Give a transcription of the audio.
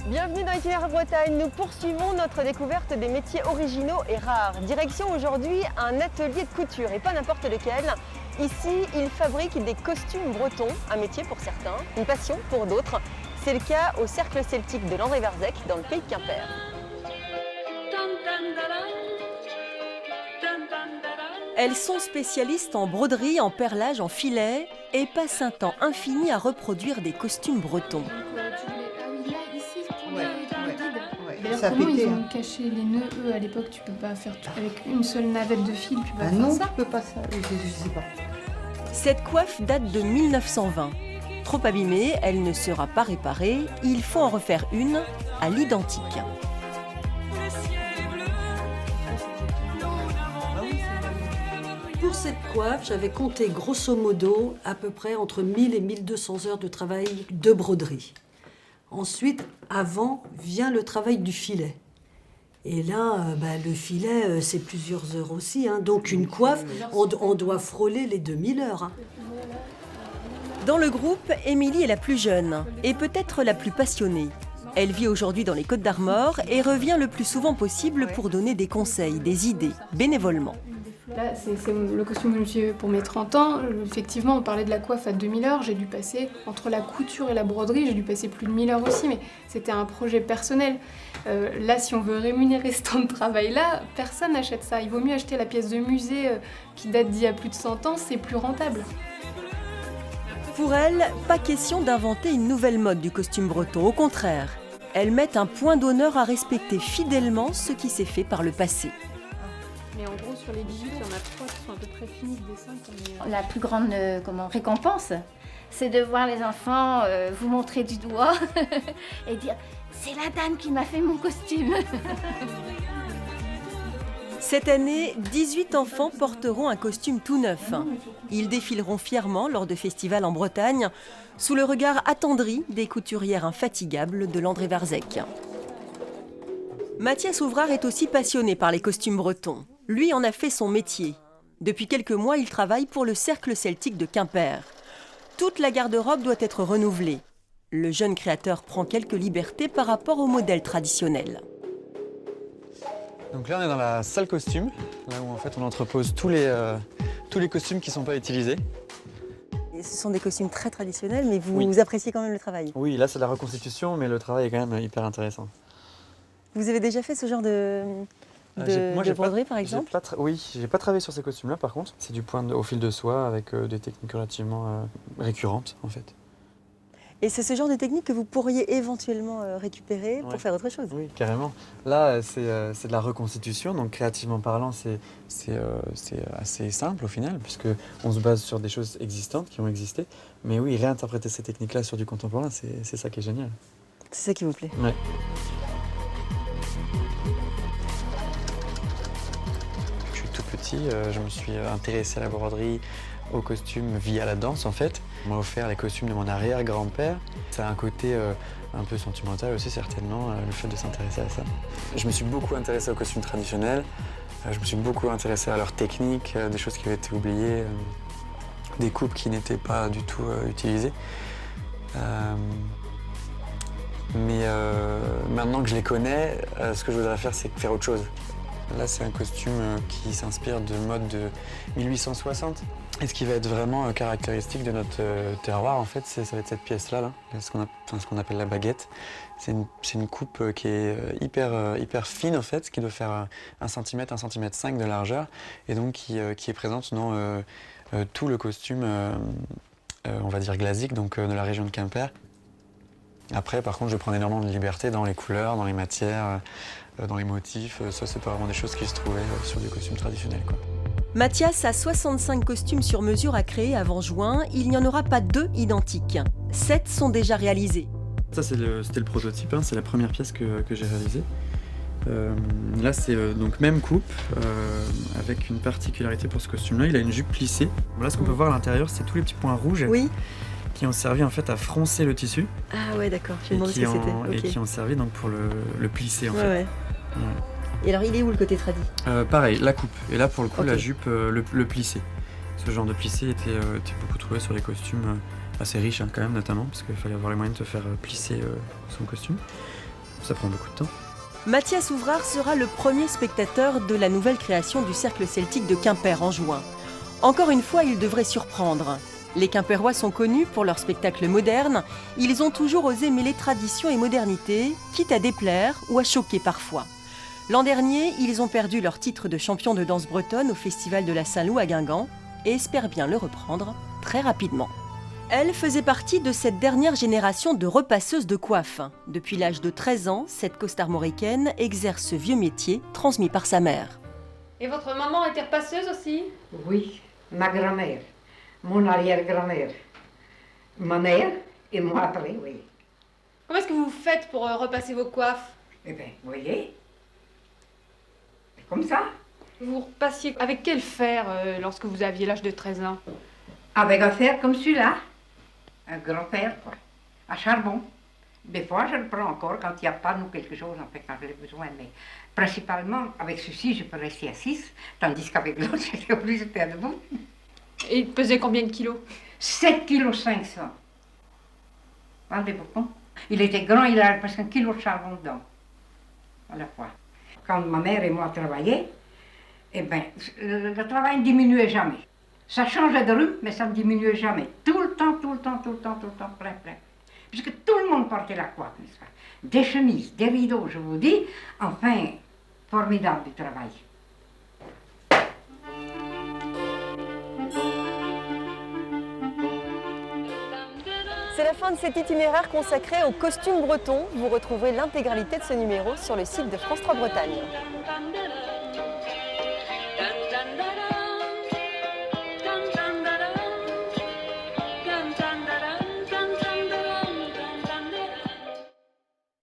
Bienvenue dans Itinéraire Bretagne, nous poursuivons notre découverte des métiers originaux et rares. Direction aujourd'hui un atelier de couture et pas n'importe lequel. Ici, ils fabriquent des costumes bretons, un métier pour certains, une passion pour d'autres. C'est le cas au Cercle Celtique de Landré Varzec dans le pays de Quimper. Elles sont spécialistes en broderie, en perlage, en filet et passent un temps infini à reproduire des costumes bretons. D'ailleurs, comment ils ont caché les nœuds, eux, à l'époque? Tu peux pas faire avec une seule navette de fil, tu peux pas faire ça? Non, tu peux pas ça, je sais pas. Cette coiffe date de 1920. Trop abîmée, elle ne sera pas réparée. Il faut en refaire une à l'identique. Pour cette coiffe, j'avais compté grosso modo à peu près entre 1000 et 1200 heures de travail de broderie. Ensuite, avant, vient le travail du filet. Et là, le filet, c'est plusieurs heures aussi. Donc une coiffe, on doit frôler les 2000 heures. Dans le groupe, Émilie est la plus jeune et peut-être la plus passionnée. Elle vit aujourd'hui dans les Côtes-d'Armor et revient le plus souvent possible pour donner des conseils, des idées, bénévolement. Là, c'est le costume que je me suis fait pour mes 30 ans. Effectivement, on parlait de la coiffe à 2000 heures. J'ai dû passer, entre la couture et la broderie, j'ai dû passer plus de 1000 heures aussi, mais c'était un projet personnel. Là, si on veut rémunérer ce temps de travail-là, personne n'achète ça. Il vaut mieux acheter la pièce de musée qui date d'il y a plus de 100 ans, c'est plus rentable. Pour elle, pas question d'inventer une nouvelle mode du costume breton. Au contraire, elles mettent un point d'honneur à respecter fidèlement ce qui s'est fait par le passé. Mais en gros, sur les 18, il y en a 3 qui sont à peu près finis de dessin. La plus grande récompense, c'est de voir les enfants vous montrer du doigt et dire « c'est la dame qui m'a fait mon costume ». Cette année, 18 enfants porteront un costume tout neuf. Ils défileront fièrement lors de festivals en Bretagne, sous le regard attendri des couturières infatigables de Landré Varzec. Mathias Ouvrard est aussi passionné par les costumes bretons. Lui en a fait son métier. Depuis quelques mois, il travaille pour le Cercle Celtique de Quimper. Toute la garde-robe doit être renouvelée. Le jeune créateur prend quelques libertés par rapport au modèle traditionnel. Donc là, on est dans la salle costume, là où en fait on entrepose tous les costumes qui ne sont pas utilisés. Et ce sont des costumes très traditionnels, mais vous, Oui. vous appréciez quand même le travail. Oui, là c'est de la reconstitution, mais le travail est quand même hyper intéressant. Vous avez déjà fait ce genre de broderie, par exemple? Oui, j'ai pas travaillé sur ces costumes-là par contre. C'est du point au fil de soie avec des techniques relativement récurrentes en fait. Et c'est ce genre de technique que vous pourriez éventuellement récupérer pour faire autre chose? Oui, carrément. Là, c'est de la reconstitution, donc créativement parlant, c'est assez simple au final, puisqu'on se base sur des choses existantes qui ont existé. Mais oui, réinterpréter ces techniques-là sur du contemporain, c'est ça qui est génial. C'est ça qui vous plaît? Ouais. Je suis tout petit, je me suis intéressé à la broderie, aux costumes via la danse en fait. On m'a offert les costumes de mon arrière-grand-père. Ça a un côté un peu sentimental aussi certainement, le fait de s'intéresser à ça. Je me suis beaucoup intéressé aux costumes traditionnels, je me suis beaucoup intéressé à leurs techniques, des choses qui avaient été oubliées, des coupes qui n'étaient pas du tout utilisées. Mais maintenant que je les connais, ce que je voudrais faire, c'est faire autre chose. Là, c'est un costume qui s'inspire de mode de 1860. Et ce qui va être vraiment caractéristique de notre terroir, en fait, ça va être cette pièce-là, ce qu'on appelle la baguette. C'est une coupe qui est hyper fine, en fait, qui doit faire 1 cm, 1,5 cm de largeur, et donc qui est présente dans tout le costume, on va dire glasique, donc de la région de Quimper. Après, par contre, je prends énormément de liberté dans les couleurs, dans les matières, dans les motifs. Ça, c'est pas vraiment des choses qui se trouvaient sur du costume traditionnel, quoi. Mathias a 65 costumes sur mesure à créer avant juin. Il n'y en aura pas 2 identiques. 7 sont déjà réalisés. Ça, c'était le prototype, c'est la première pièce que j'ai réalisée. Là, c'est donc même coupe, avec une particularité pour ce costume-là. Il a une jupe plissée. Voilà, ce qu'on peut voir à l'intérieur, c'est tous les petits points rouges. Oui. Qui ont servi en fait à froncer le tissu. Ah ouais, d'accord, je me demandais ce que c'était. Et qui ont servi donc pour le plisser en fait. Ouais. Et alors, il est où le côté tradi? Pareil, la coupe. Et là, pour le coup, Okay. la jupe, le plissé. Ce genre de plissé était beaucoup trouvé sur les costumes assez riches quand même, notamment, parce qu'il fallait avoir les moyens de te faire plisser son costume. ça prend beaucoup de temps. Mathias Ouvrard sera le premier spectateur de la nouvelle création du Cercle Celtique de Quimper en juin. Encore une fois, il devrait surprendre. Les Quimpérois sont connus pour leurs spectacles modernes. Ils ont toujours osé mêler tradition et modernité, quitte à déplaire ou à choquer parfois. L'an dernier, ils ont perdu leur titre de champion de danse bretonne au Festival de la Saint-Loup à Guingamp et espèrent bien le reprendre très rapidement. Elle faisait partie de cette dernière génération de repasseuses de coiffe. Depuis l'âge de 13 ans, cette costarmoricaine exerce ce vieux métier transmis par sa mère. Et votre maman était repasseuse aussi? Oui, ma grand-mère, mon arrière-grand-mère, ma mère et moi après, oui. Comment est-ce que vous faites pour repasser vos coiffes? Eh bien, vous voyez, c'est comme ça, Vous repassiez avec quel fer lorsque vous aviez l'âge de 13 ans? avec un fer comme celui-là, un grand fer, quoi, à charbon. Des fois, je le prends encore quand il n'y a pas nous quelque chose, en fait, quand j'ai besoin, mais principalement, avec ceci, je peux rester assise, tandis qu'avec l'autre, j'étais obligée de faire debout. Et il pesait combien de kilos? 7,5 kg. Rendez-vous compte? Il était grand, il avait presque 1 kilo de charbon dedans, à la fois. Quand ma mère et moi travaillions, eh bien, le travail ne diminuait jamais. Ça changeait de rue, mais ça ne diminuait jamais. Tout le temps, plein. Puisque tout le monde portait la coiffe, n'est-ce pas? Des chemises, des rideaux, je vous dis. Enfin, formidable du travail. C'est la fin de cet itinéraire consacré aux costumes bretons. Vous retrouverez l'intégralité de ce numéro sur le site de France 3 Bretagne.